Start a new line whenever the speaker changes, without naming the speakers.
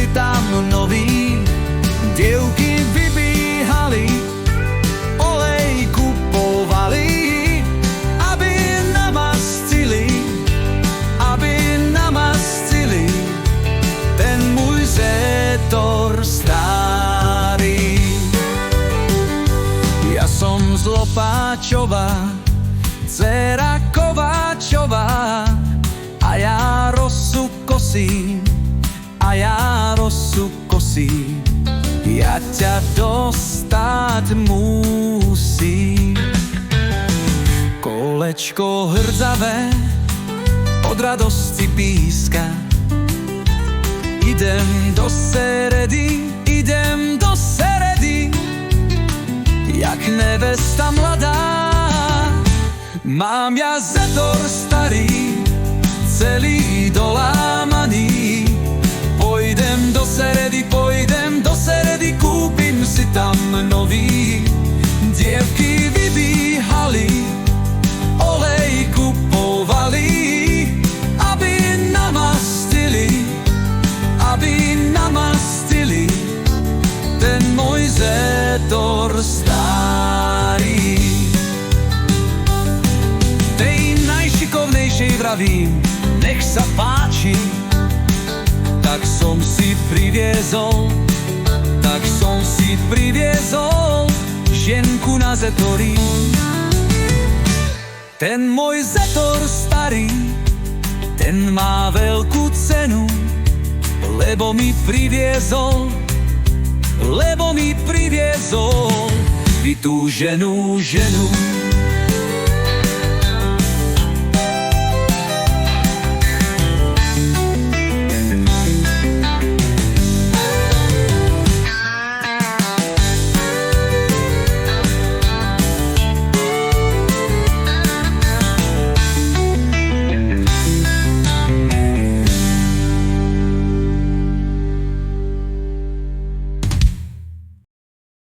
si tam nový. Dievky vybíhali, olej kupovali, aby namastili ten môj Zetor starý. Ja som z Lopáčova, dcera Kováčova, a ja rosu kosím, ja ťa dostať musím. Kolečko hrdzavé od radosti píska, idem do Seredy, jak nevesta mladá. Mám ja Zetor starý, celý dolámaný. Pojdem do Seredy, kúpim si tam nový. Dievky vybíhali, olej kupovali, aby namastili ten môj Zetor starý. Tej najšikovnejšej vravím, nech sa páči, tak som si priviezol ženku na Zetori. Ten môj Zetor starý, ten má veľkú cenu, lebo mi priviezol vytúženú ženu.